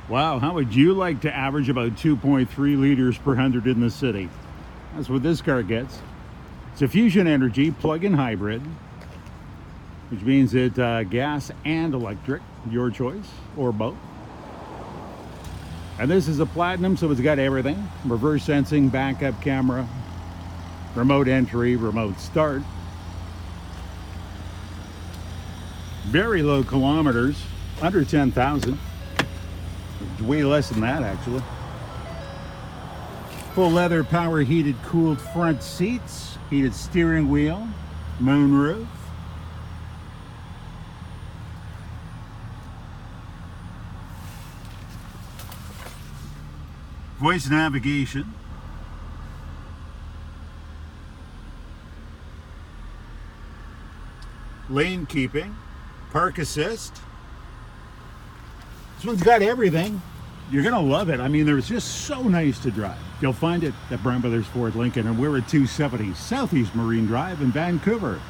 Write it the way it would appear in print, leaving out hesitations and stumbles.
Wow, how would you like to average about 2.3 liters per 100 in the city? That's what this car gets. It's a Fusion Energy plug-in hybrid, which means it gas and electric, your choice, or both. And this is a Platinum, so it's got everything. Reverse sensing, backup camera, remote entry, remote start. Very low kilometers, under 10,000. Way less than that, actually. Full leather, power heated, cooled front seats, heated steering wheel, moonroof. Voice navigation. Lane keeping, park assist. This one's got everything. You're gonna love it. I mean, they're just so nice to drive. You'll find it at Brown Brothers Ford Lincoln, and we're at 270 Southeast Marine Drive in Vancouver.